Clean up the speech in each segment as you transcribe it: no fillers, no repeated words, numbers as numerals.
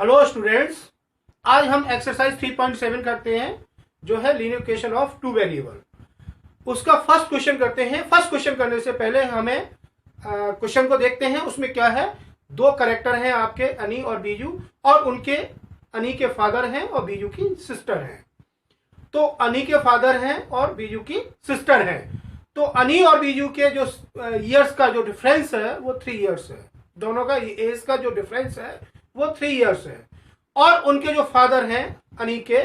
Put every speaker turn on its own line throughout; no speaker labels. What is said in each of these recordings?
Hello students, आज हम exercise 3.7 करते हैं जो है linear equation of two variable. उसका फर्स्ट क्वेश्चन करते हैं। फर्स्ट क्वेश्चन करने से पहले हमें क्वेश्चन को देखते हैं। उसमें क्या है, दो करेक्टर हैं आपके अनी और बीजू, और उनके अनी के फादर हैं और बीजू की सिस्टर हैं। तो अनी के फादर हैं और बीजू की सिस्टर हैं। तो अनी और बीजू के जो ईयर्स का जो डिफरेंस है वो 3 ईयर्स है। दोनों का एज का जो डिफरेंस है वो 3 ईयर्स है। और उनके जो फादर हैं अनी के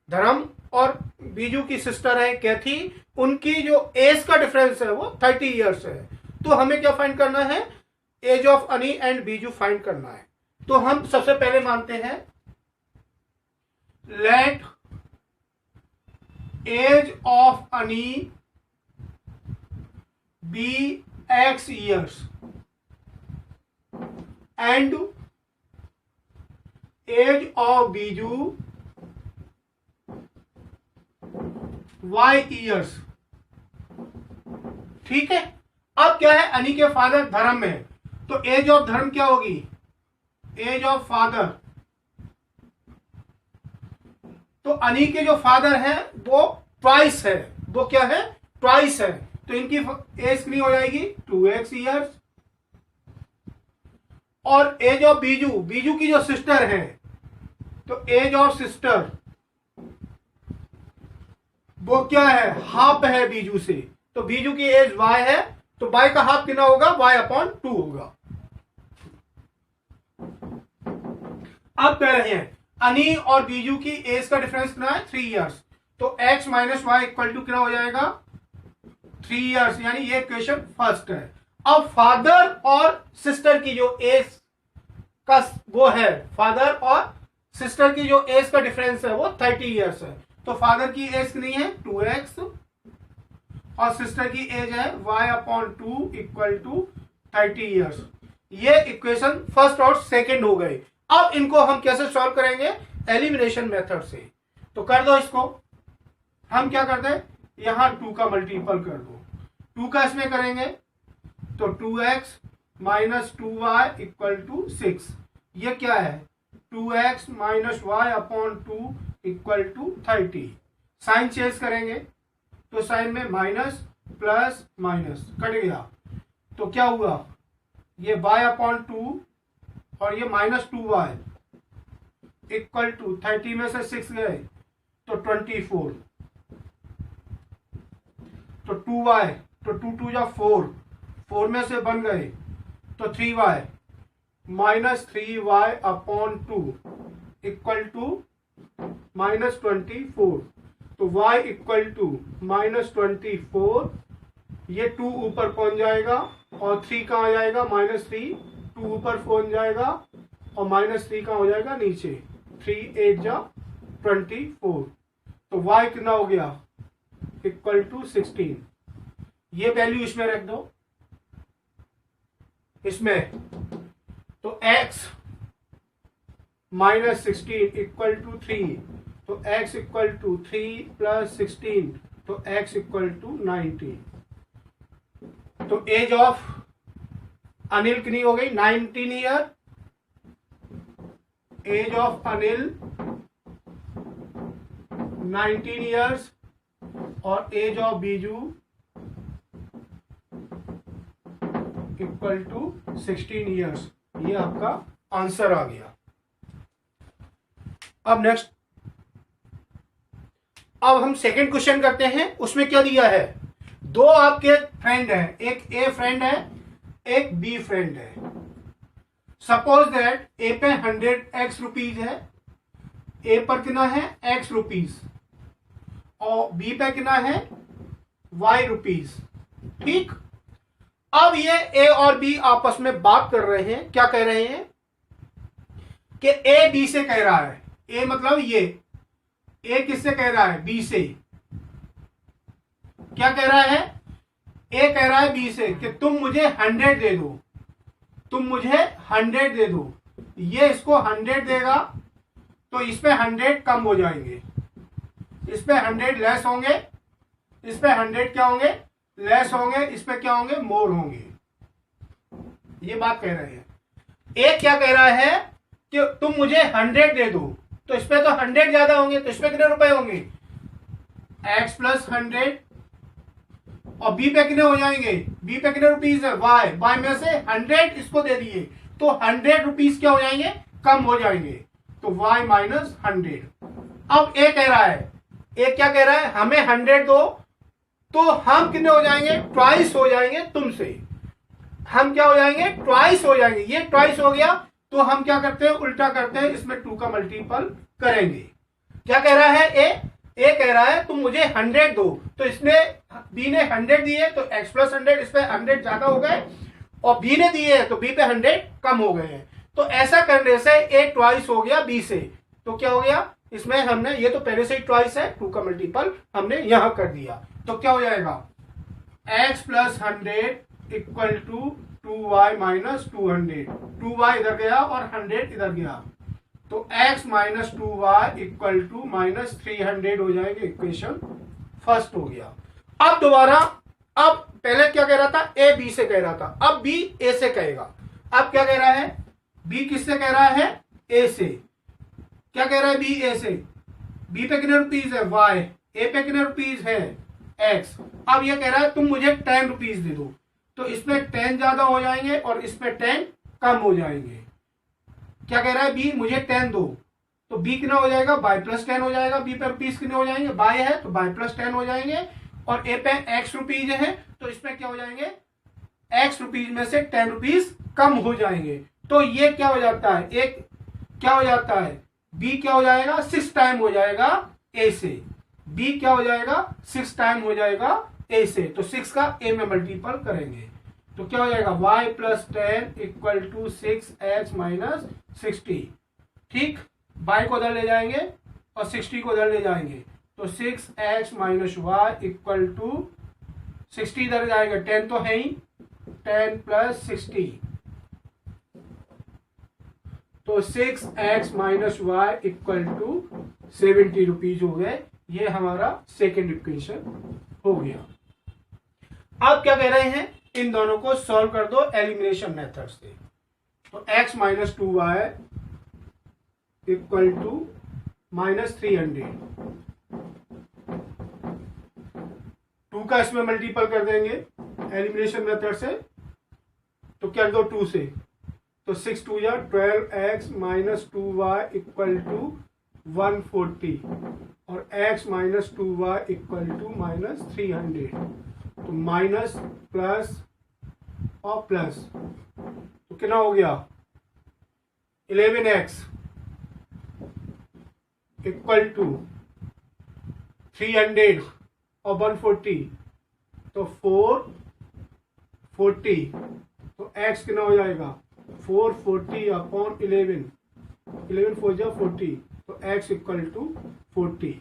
धर्म और बीजू की सिस्टर है कैथी, उनकी जो एज का डिफरेंस है वो 30 ईयर्स है। तो हमें क्या फाइंड करना है, age of Ani and Biju find करना है। तो हम सबसे पहले मानते हैं let age of Ani be x years and age of Biju y years। ठीक है। अब क्या है, अनी के फादर धर्म में है, तो एज ऑफ धर्म क्या होगी, एज ऑफ फादर। तो अनी के जो फादर हैं वो ट्वाइस है, वो क्या है, ट्वाइस है। तो इनकी एज कितनी हो जाएगी, 2x ईयर्स। और एज ऑफ बीजू, बीजू की जो सिस्टर है, तो एज ऑफ सिस्टर वो क्या है, हाफ है बीजू से। तो बीजू की एज y है, तो y का हाफ कितना होगा, y/2 होगा। अब कह रहे हैं अनी और बीजू की एज का डिफरेंस कितना है, 3 ईयर्स। तो x minus y equal to कितना हो जाएगा, 3 ईयर्स। यानी ये क्वेश्चन फर्स्ट है। अब फादर और सिस्टर की जो एज का वो है, फादर और सिस्टर की जो एज का डिफरेंस है वो 30 ईयर्स है। तो फादर की एज कितनी है, 2x, और सिस्टर की एज है y/2 इक्वल टू 30 ईयर्स। ये इक्वेशन फर्स्ट और सेकंड हो गए। अब इनको हम कैसे सॉल्व करेंगे, एलिमिनेशन मेथड से। तो कर दो इसको। हम क्या करते हैं, यहां 2 का मल्टीपल कर दो। 2 का इसमें करेंगे तो 2x minus 2y equal to 6। ये क्या है, 2x minus y/2 equal to 30। Sign change करेंगे तो साइन में माइनस प्लस माइनस कट गया, तो क्या हुआ, ये y/2 और ये माइनस 2y इक्वल टू 30 में से 6 गए तो 24। तो 2y, तो 2 2 जा 4, 4 में से बन गए तो 3y minus 3y/2 equal to minus 24। तो y इक्वल टू माइनस 24, ये 2 ऊपर पहुंच जाएगा और 3 कहाँ आ जाएगा, -3, 2 ऊपर पहुंच जाएगा और -3 कहाँ हो जाएगा नीचे, 3 8 जा 24। तो y कितना हो गया, इक्वल टू 16। ये वैल्यू इसमें रख दो, इसमें। तो x माइनस 16 इक्वल टू 3, तो x इक्वल टू 3 प्लस 16, तो x इक्वल टू 19। तो एज ऑफ अनिल कितनी हो गई, 19 year. Age of Anil 19 years और age of Biju equal to 16 years. ये आपका आंसर आ गया। अब नेक्स्ट, अब हम सेकंड क्वेश्चन करते हैं। उसमें क्या दिया है, दो आपके फ्रेंड हैं, एक ए फ्रेंड है, एक बी फ्रेंड है। सपोज दैट ए पे 100x रुपीज है, ए पर कितना है, x रुपीज, और बी पे कितना है, y रुपीज। ठीक। अब ये ए और बी आपस में बात कर रहे हैं। क्या कह रहे हैं कि ए बी से कह रहा है, ए मतलब ये, ए किससे कह रहा है, बी से। क्या कह रहा है, ए कह रहा है बी से कि तुम मुझे 100 दे दो, तुम मुझे 100 दे दो। ये इसको 100 देगा तो इस पे 100 कम हो जाएंगे, इस पे 100 लेस होंगे, इस पे 100 क्या होंगे, लेस होंगे, इस पे क्या होंगे, मोर होंगे। ये बात कह रहे हैं। ए क्या कह रहा है कि तुम मुझे 100 दे दो, तो इसमें तो 100 ज्यादा होंगे, तो इसमें कितने रुपए होंगे, x प्लस 100, और b पे कितने हो जाएंगे, b पे कितने रुपीज है, y में से 100 इसको दे दिए, तो 100 रुपीज क्या हो जाएंगे, कम हो जाएंगे, तो y माइनस 100। अब ए कह रहा है, ए क्या कह रहा है, हमें 100 दो, तो हम कितने हो जाएंगे, ट्वाइस हो जाएंगे तुमसे, हम क्या हो जाएंगे, ट्वाइस हो जाएंगे, ये ट्वाइस हो गया, तो हम क्या करते हैं, उल्टा करते हैं, इसमें 2 का मल्टीपल करेंगे। क्या कह रहा है ए कह रहा है तुम मुझे 100 दो, तो इसने बी ने 100 दिए, तो x प्लस 100 इस पे 100 ज्यादा हो गए, और बी ने दिए तो बी पे 100 कम हो गए हैं, तो ऐसा करने से ए ट्वाइस हो गया बी से, तो क्या हो गया, इसमें हमने, ये तो पहले से ही ट्वाइस है, 2 का मल्टीपल हमने यहां कर दिया, तो क्या हो जाएगा, x plus 100 equal to 2y minus 200, 2y इधर गया और 100 इधर गया, तो x minus 2y equal to minus 300 हो जाएंगे, इक्वेशन फर्स्ट हो गया। अब दोबारा, अब पहले क्या कह रहा था, ए बी से कह रहा था, अब बी ए से कहेगा, अब क्या कह रहा है, बी किससे कह रहा है, ए से, क्या कह रहा है बी ए से, बी पे कितने रुपीज है y, ए पे कितने रुपीज है x, अब ये कह रहा है तुम मुझे 10 रुपीज दे दो, तो इसमें 10 ज्यादा हो जाएंगे और इसमें 10 कम हो जाएंगे। क्या कह रहा है बी, मुझे 10 दो, तो बी कितना हो जाएगा, बाय प्लस 10 हो जाएगा, बी पे रुपीज कितने हो जाएंगे, बाय है तो बाय प्लस 10 हो जाएंगे, और ए पे x रुपीज है, तो इसमें क्या हो जाएंगे, x रुपीज में से 10 रुपीज कम हो जाएंगे, तो ये क्या हो जाता है, एक क्या हो जाता है, बी क्या हो जाएगा, 6 टाइम हो जाएगा ए से, बी क्या हो जाएगा, 6 टाइम हो जाएगा ए से, तो 6 का ए में मल्टीपल करेंगे, तो क्या हो जाएगा, y plus 10 equal to 6x minus 60, ठीक, y को उधर ले जाएंगे और 60 को उधर ले जाएंगे, तो 6x minus y equal to 60 इधर जाएगा, 10 तो है ही, 10 प्लस 60, तो 6x minus y equal to 70 rupees हो गए, ये हमारा सेकेंड इक्वेशन हो गया। अब क्या कह रहे हैं, इन दोनों को सॉल्व कर दो एलिमिनेशन मेथड से, तो x minus 2y equal to minus 300, 2 का इसमें मल्टीपल कर देंगे एलिमिनेशन मेथड से, तो कर दो 2 से, तो 6 2 या 12x minus 2y equal to 140, और x minus 2y equal to minus 300, तो माइनस प्लस और प्लस, तो कितना हो गया, 11x इक्वल टू 300 और 140, तो 440, तो x कितना हो जाएगा, 440 अपॉन 11, 11 4 जा 40, तो x इक्वल टू 40,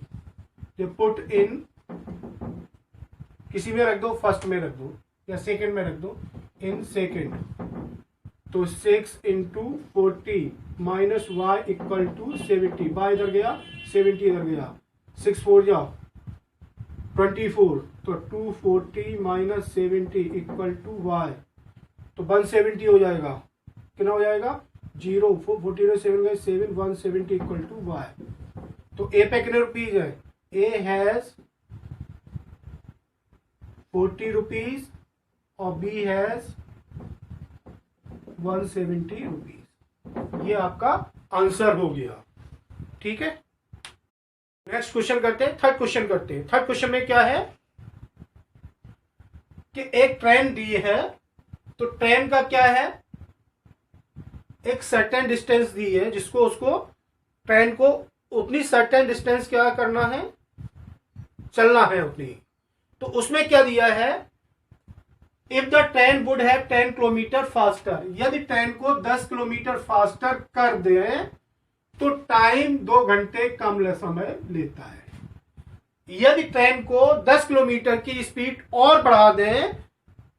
जब पुट इन, किसी में रख दो, फर्स्ट में रख दो या सेकंड में रख दो, इन सेकंड, तो 6 into 40 minus y equal to 70, y इधर गया 70 इधर गया, 6 4 जाओ 24, तो 240 माइनस 70 इक्वल टू y, तो 170 हो जाएगा, कितना हो जाएगा, 0 40 7 गए 7, 170 इक्वल टू y, तो ए पे कितने रुपीज है, ए हैज 40 रुपीज और बी हैज 170 रुपीज, ये आपका आंसर हो गया, ठीक है। नेक्स्ट क्वेश्चन करते हैं, थर्ड क्वेश्चन करते हैं। थर्ड क्वेश्चन में क्या है कि एक ट्रेन दी है, तो ट्रेन का क्या है, एक सर्टेन डिस्टेंस दी है, जिसको उसको ट्रेन को उतनी सर्टेन डिस्टेंस क्या करना है, चलना है उतनी, तो उसमें क्या दिया है, if the train would have 10 kilometre faster, यदि ट्रेन को 10 किलोमीटर फास्टर कर दे तो टाइम 2 घंटे कम समय लेता है। यदि ट्रेन को 10 किलोमीटर की स्पीड और बढ़ा दें,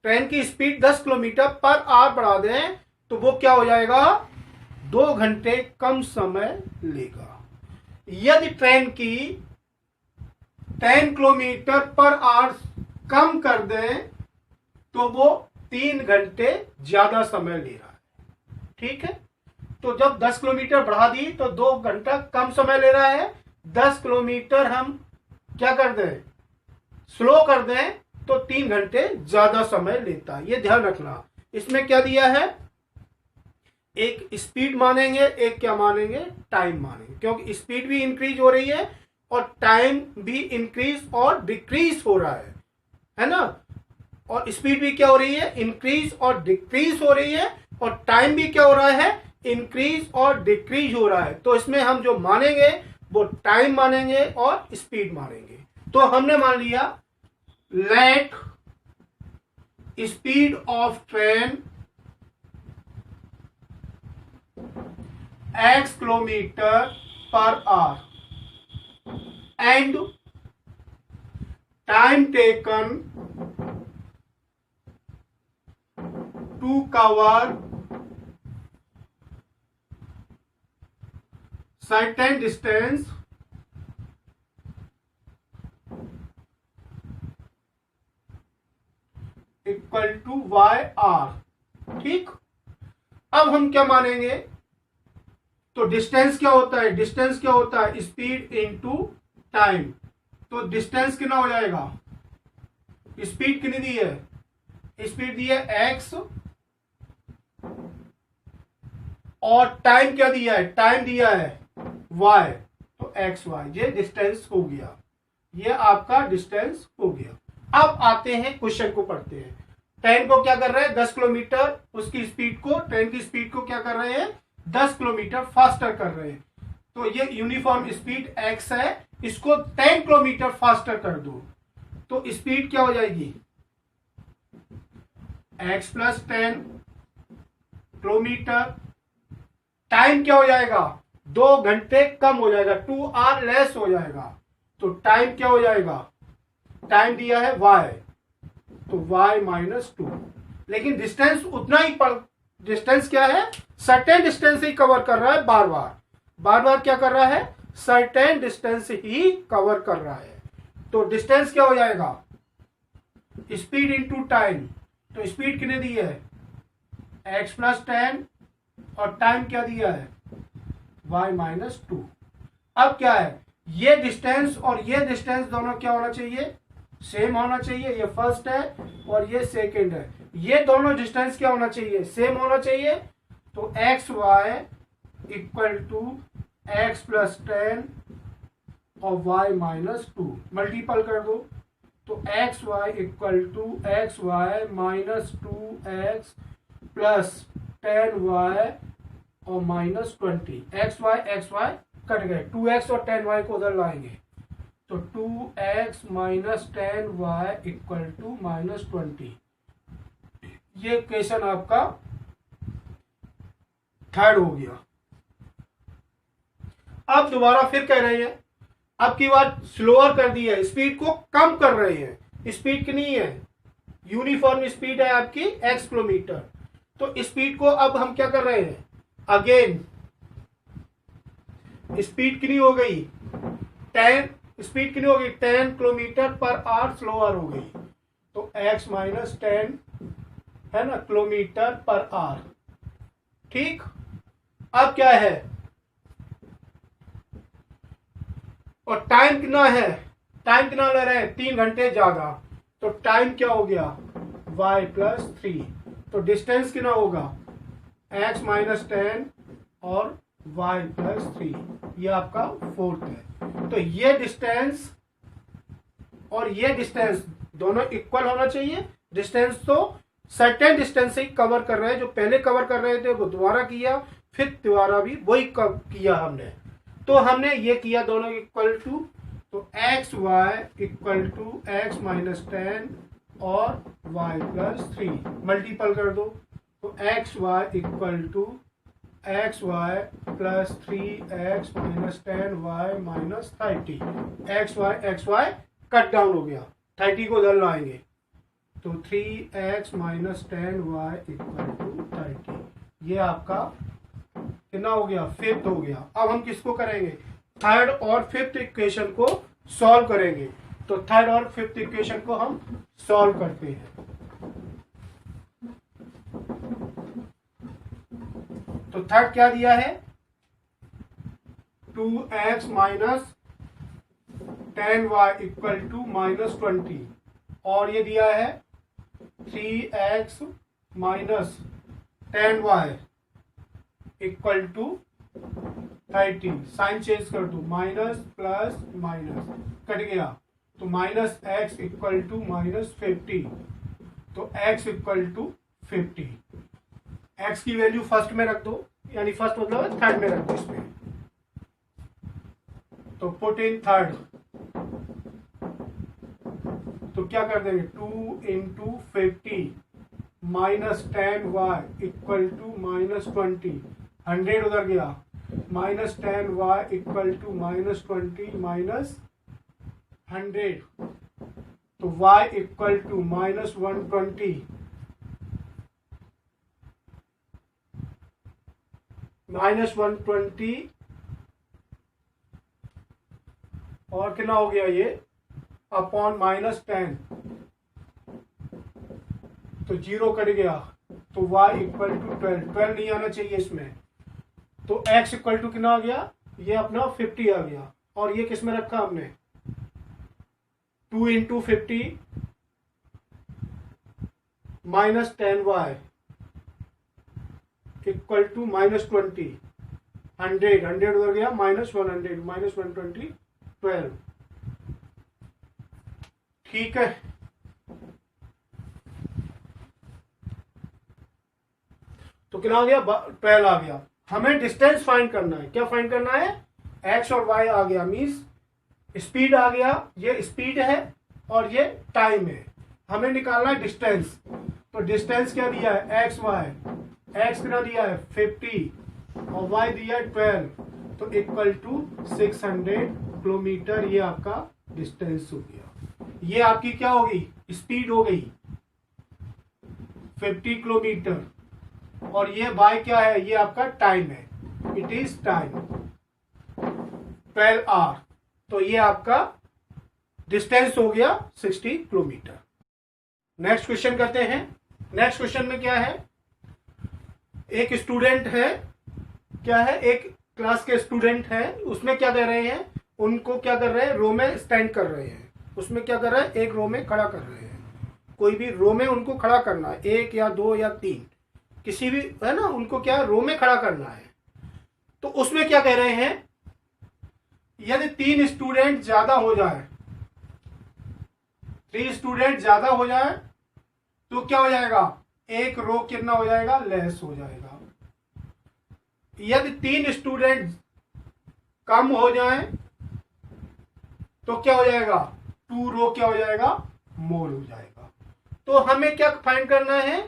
ट्रेन की स्पीड 10 किलोमीटर पर आवर बढ़ा दें, तो वो क्या हो जाएगा, 2 घंटे कम समय लेगा। यदि ट्रेन की 10 किलोमीटर पर आवर कम कर दें, तो वो 3 घंटे ज्यादा समय ले रहा है, ठीक है। तो जब 10 किलोमीटर बढ़ा दी तो 2 घंटा कम समय ले रहा है। 10 किलोमीटर हम क्या कर दें, स्लो कर दें, तो 3 घंटे ज्यादा समय लेता है। ये ध्यान रखना। इसमें क्या दिया है, एक स्पीड मानेंगे, एक क्या मानेंगे, टाइम मानेंगे, क्योंकि स्पीड भी इंक्रीज हो रही है और टाइम भी इंक्रीज और डिक्रीज हो रहा है ना। और स्पीड भी क्या हो रही है, इंक्रीज और डिक्रीज हो रही है, और टाइम भी क्या हो रहा है, इंक्रीज और डिक्रीज हो रहा है। तो इसमें हम जो मानेंगे वो टाइम मानेंगे और स्पीड मानेंगे। तो हमने मान लिया let speed of train x kilometre per hour and time taken to cover certain distance equal to y/r। ठीक, अब हम क्या मानेंगे, तो डिस्टेंस क्या होता है, डिस्टेंस क्या होता है, स्पीड इनटू टाइम। तो डिस्टेंस कितना हो जाएगा, स्पीड कितनी दी है, स्पीड दी है x, और टाइम क्या दिया है, टाइम दिया है y, तो xy। ये डिस्टेंस हो गया, ये आपका डिस्टेंस हो गया। अब आते हैं क्वेश्चन को पढ़ते हैं। ट्रेन को क्या कर रहे हैं, 10 किलोमीटर, उसकी स्पीड को, ट्रेन की स्पीड को क्या कर रहे हैं, 10 किलोमीटर फास्टर कर रहे हैं। तो ये यूनिफॉर्म स्पीड x है, इसको 10 किलोमीटर फास्टर कर दो, तो स्पीड क्या हो जाएगी, x प्लस 10 किलोमीटर। टाइम क्या हो जाएगा, 2 घंटे कम हो जाएगा, 2 आवर लेस हो जाएगा। तो टाइम क्या हो जाएगा, टाइम दिया है y, तो y-2। लेकिन डिस्टेंस उतना ही डिस्टेंस क्या है, सर्टेन डिस्टेंस ही कवर कर रहा है, बार बार क्या कर रहा है, सर्टेन डिस्टेंस ही कवर कर रहा है। तो डिस्टेंस क्या हो जाएगा, स्पीड इनटू टाइम। तो स्पीड कितने दी है, x प्लस 10, और टाइम क्या दिया है, y-2। अब क्या है, ये डिस्टेंस और ये डिस्टेंस दोनों क्या होना चाहिए, सेम होना चाहिए। ये फर्स्ट है और ये सेकंड है, ये दोनों डिस्टेंस क्या होना चाहिए, सेम होना चाहिए। तो x y equal to x plus 10 और y-2 मल्टीपल कर दो, तो x y equal to x y -2x plus 10y और -20। एक्स वाई कट गए, 2x और 10y को उधर लाएंगे, तो 2x minus 10y equal to -20। ये क्वेश्चन आपका थर्ड हो गया। अब दोबारा फिर कह रहे हैं, अब की बार स्लोअर कर दी है, स्पीड को कम कर रहे हैं। स्पीड कितनी है, यूनिफॉर्म स्पीड है आपकी x किलोमीटर। तो स्पीड को अब हम क्या कर रहे हैं, अगेन स्पीड कितनी हो गई, 10, स्पीड कितनी हो गई, 10 किलोमीटर पर आवर स्लोअर हो गई। तो x माइनस 10 है ना किलोमीटर पर आवर। ठीक, अब क्या है, और टाइम कितना है, टाइम कितना ले रहे हैं, 3 घंटे ज्यादा। तो टाइम क्या हो गया, y प्लस 3। तो डिस्टेंस कितना होगा, x माइनस 10 और y प्लस 3। ये आपका फोर्थ है। तो ये डिस्टेंस और ये डिस्टेंस दोनों इक्वल होना चाहिए। डिस्टेंस तो सर्टेन डिस्टेंस से ही कवर कर रहे हैं, जो पहले कवर कर रहे थे वो दोबारा किया, फिर दोबारा भी वही किया हमने। तो हमने ये किया दोनों इक्वल टू, तो x y equal to x minus 10 और y प्लस 3 मल्टीपल कर दो, तो x y equal to x y plus 3x minus 10y minus 30। X y cut down हो गया, 30 को उधर लाएंगे, तो 3x minus 10y equal to 30। ये आपका कितना हो गया, फिफ्थ हो गया। अब हम किसको करेंगे, थर्ड और फिफ्थ इक्वेशन को सॉल्व करेंगे। तो थर्ड और फिफ्थ इक्वेशन को हम सॉल्व करते हैं। तो तो थर्ड क्या दिया है 2x minus 10y equal to -20 और ये दिया है 3x minus 10y equal to 30। Sign change कर दो माइनस प्लस माइनस कट गया तो माइनस एक्स इक्वल टू -50 तो x इक्वल टू 50। x की वैल्यू फर्स्ट में रख दो यानी फर्स्ट मतलब थर्ड में रख दो इसमें तो पुट इन थर्ड तो क्या कर देंगे 2 into 50 minus 10y equal to -20 100 उधर गया minus 10y equal to -20 minus 100 तो y इक्वल टू -120 -120 और कितना हो गया ये अपॉन -10 तो 0 कट गया तो y इक्वल टू 12 नहीं आना चाहिए इसमें तो x इक्वल टू कितना आ गया ये अपना 50 आ गया और ये किस में रखा हमने 2 into 50 minus 10y equal to -20 100 उधर गया -100 -120 12 ठीक है। तो कितना आ गया 12 आ गया। हमें डिस्टेंस फाइंड करना है। क्या फाइंड करना है x और y आ गया मींस स्पीड आ गया ये स्पीड है और ये टाइम है। हमें निकालना है डिस्टेंस तो डिस्टेंस क्या दिया है x y x कितना दिया है 50 और y दिया है 12 तो इक्वल टू 600 किलोमीटर ये आपका डिस्टेंस हो गया। ये आपकी क्या होगी स्पीड हो गई 50 किलोमीटर और ये y क्या है ये आपका टाइम है इट इज टाइम 12 आवर तो ये आपका डिस्टेंस हो गया 60 किलोमीटर। नेक्स्ट क्वेश्चन करते हैं। नेक्स्ट क्वेश्चन में क्या है एक स्टूडेंट है क्या है एक क्लास के स्टूडेंट है उसमें क्या कर रहे हैं उनको क्या कर रहे हैं रो में स्टैंड कर रहे हैं। उसमें क्या कर रहे हैं एक रो में खड़ा कर रहे हैं। कोई भी रो में उनको खड़ा करना है 1 या 2 या 3 किसी भी है ना उनको क्या रो में खड़ा करना है। तो उसमें क्या कह रहे हैं यदि 3 स्टूडेंट ज्यादा हो जाए 3 स्टूडेंट ज्यादा हो जाए तो क्या हो जाएगा एक रो कितना हो जाएगा लेस हो जाएगा। यदि 3 स्टूडेंट कम हो जाए तो क्या हो जाएगा 2 रो क्या हो जाएगा मोर हो जाएगा। तो हमें क्या फाइंड करना है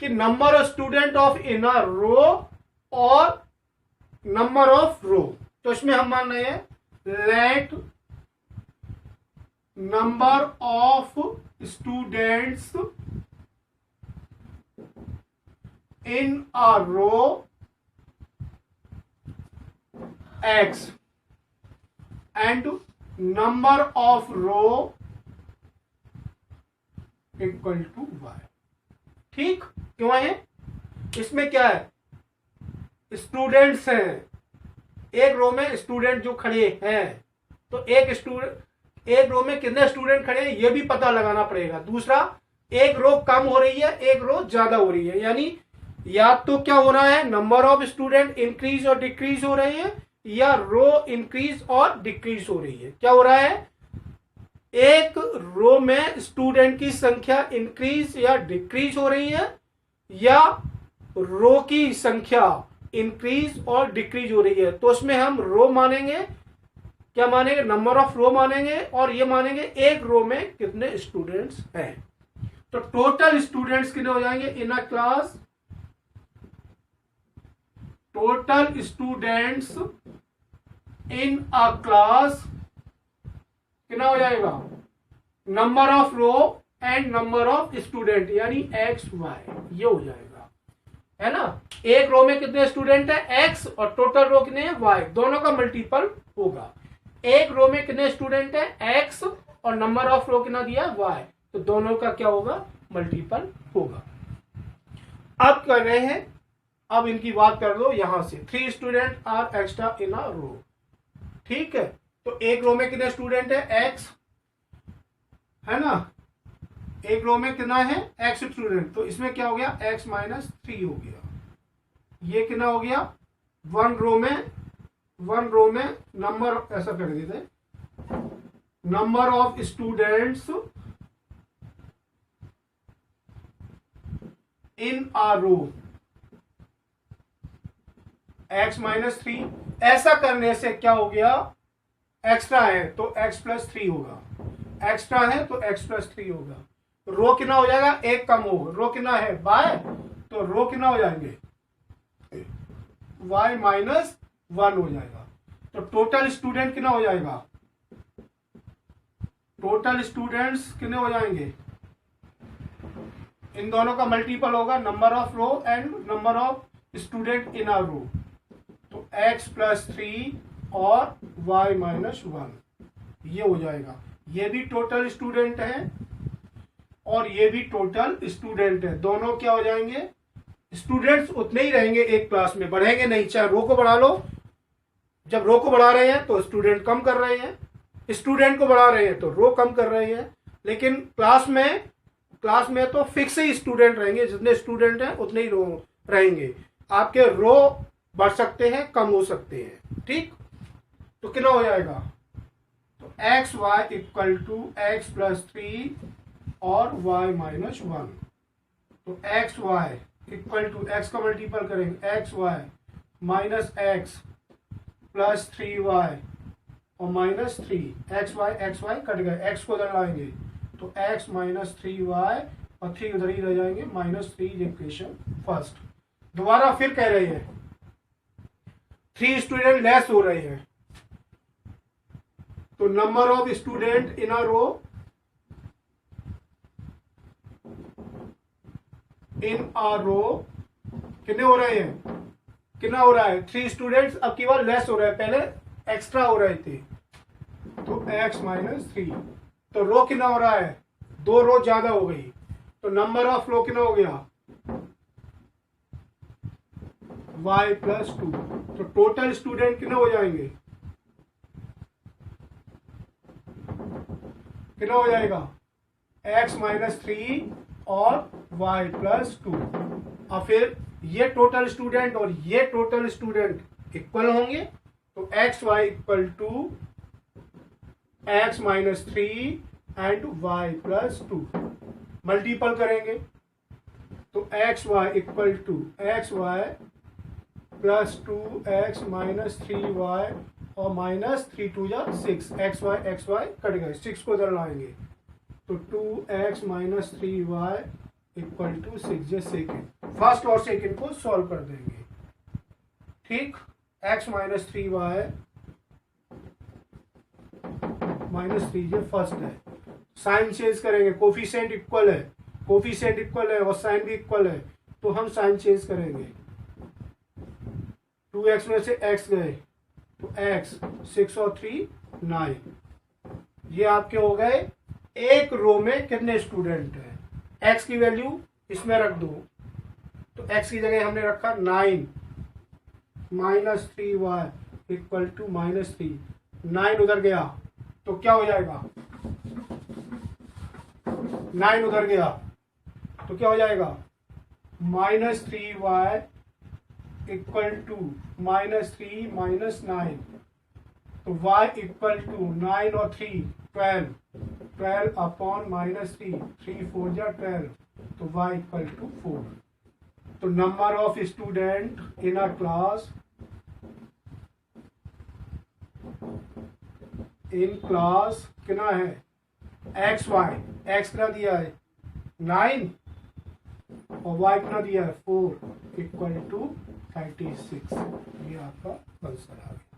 कि number of student of in a रो और नंबर ऑफ रो। तो इसमें हम मान रहे हैं let number of students in a row x and number of row equal to y। ठीक क्यों है इसमें क्या है स्टूडेंट्स हैं एक रो में स्टूडेंट जो खड़े हैं तो एक रो में कितने स्टूडेंट खड़े हैं ये भी पता लगाना पड़ेगा। दूसरा एक रो कम हो रही है एक रो ज्यादा हो रही है यानी या तो क्या हो रहा है नंबर ऑफ स्टूडेंट इंक्रीज और डिक्रीज हो रहे हैं या रो इंक्रीज और डिक्रीज हो रही है। क्या हो रहा है एक रो में स्टूडेंट की संख्या इंक्रीज या डिक्रीज हो रही है या रो की संख्या इंक्रीज और डिक्रीज हो रही है। तो उसमें हम रो मानेंगे क्या मानेंगे नंबर ऑफ रो मानेंगे और ये मानेंगे एक रो में कितने स्टूडेंट्स हैं। तो टोटल स्टूडेंट्स कितने हो जाएंगे in a class total students in a class कितना हो जाएगा number of row and number of student यानी एक्स वाई ये हो जाएगा है ना। एक रो में कितने स्टूडेंट है एक्स और टोटल रो कितने हैं वाई दोनों का मल्टीपल होगा। एक रो में कितने स्टूडेंट है एक्स और नंबर ऑफ रो कितना दिया वाई तो दोनों का क्या होगा मल्टीपल होगा। अब कर रहे हैं अब इनकी बात कर लो यहां से, 3 student are extra in a रो। ठीक है, तो एक रो में कितने स्टूडेंट है, x है ना, एक रो में कितना है x स्टूडेंट, तो इसमें क्या हो गया x माइनस 3 हो गया। ये कितना हो गया, वन रो में नंबर, ऐसा कर देते, number of students in a row x minus 3। ऐसा करने से क्या हो गया, एक्स्ट्रा है तो x प्लस 3 होगा, एक्स्ट्रा है तो x प्लस 3 होगा। रो कितना हो जाएगा, एक कम होगा, रो कितना है बाय, तो रो कितना हो जाएंगे y माइनस 1 हो जाएगा। तो टोटल स्टूडेंट कितना हो जाएगा, टोटल स्टूडेंट्स कितने हो जाएंगे, इन दोनों का मल्टीपल होगा, number of row and number of student in a row, तो x प्लस 3 और y माइनस 1 ये हो जाएगा। ये भी टोटल स्टूडेंट है और ये भी टोटल स्टूडेंट है, दोनों क्या हो जाएंगे, स्टूडेंट्स उतने ही रहेंगे एक क्लास में, बढ़ेंगे नहीं, चाहे रो को बढ़ा लो, जब रो को बढ़ा रहे हैं तो स्टूडेंट कम कर रहे हैं, स्टूडेंट को बढ़ा रहे हैं तो रो कम कर रहे हैं, लेकिन क्लास में तो फिक्स ही स्टूडेंट रहेंगे, जितने स्टूडेंट हैं उतने ही रो रहेंगे, आपके रो बढ़ सकते हैं कम हो सकते हैं। ठीक, तो कितना हो जाएगा, तो x y equal to x plus 3 और y माइनस 1, तो x y equal to x का मल्टीपल करेंगे, x y minus x plus 3y और माइनस 3, एक्स वाई कट गए, एक्स को उधर लाएंगे तो x माइनस 3y और 3 उधर ही रह जाएंगे, माइनस 3 इक्वेशन फर्स्ट। दोबारा फिर कह रहे हैं 3 स्टूडेंट लेस हो रहे हैं, तो number of student in a रो कितने हो रहे हैं, कितना हो रहा है, 3 स्टूडेंट्स अब की बार लेस हो रहे हैं, पहले एक्स्ट्रा हो रहे थे, तो x माइनस 3, तो रो कितना हो रहा है, 2 रो ज्यादा हो गई, तो नंबर ऑफ रो कितना हो गया y प्लस 2, तो टोटल स्टूडेंट कितने हो जाएंगे, कितना हो जाएगा x माइनस 3 और y प्लस 2। और फिर ये टोटल स्टूडेंट और ये टोटल स्टूडेंट इक्वल होंगे, तो x y equal to x minus 3 and y plus 2 multiple करेंगे, तो x y equal to x y plus 2 x minus 3y और माइनस 3 2 जा 6, एक्स वाई कट गए, 6 को इधर लाएंगे, तो 2x minus 3y equal to 6, ये सेकेंड, फर्स्ट और सेकेंड को सॉल्व कर देंगे। ठीक, x माइनस 3y माइनस 3 ये फर्स्ट है, साइन चेंज करेंगे, कोफिशिएंट इक्वल है और साइन भी इक्वल है, तो हम साइन चेंज करेंगे, 2x में से x गए तो x 6 और 3 9, ये आपके हो गए एक रो में कितने स्टूडेंट हैं, x की वैल्यू इसमें रख दो, तो x की जगह हमने रखा 9 minus 3y equal to minus 3, 9 उधर गया तो क्या हो जाएगा, 9 उधर गया तो क्या हो जाएगा, minus 3y equal to minus 3 minus 9, तो y इक्वल टू 9 और 3 12 अपॉन माइनस 3 4 जा 12, तो y इक्वल टू 4। तो number of student in a class कितना है, एक्स कितना दिया है 9 और y कितना दिया है 4 इक्वल टू 36, ये आपका आंसर आ गया।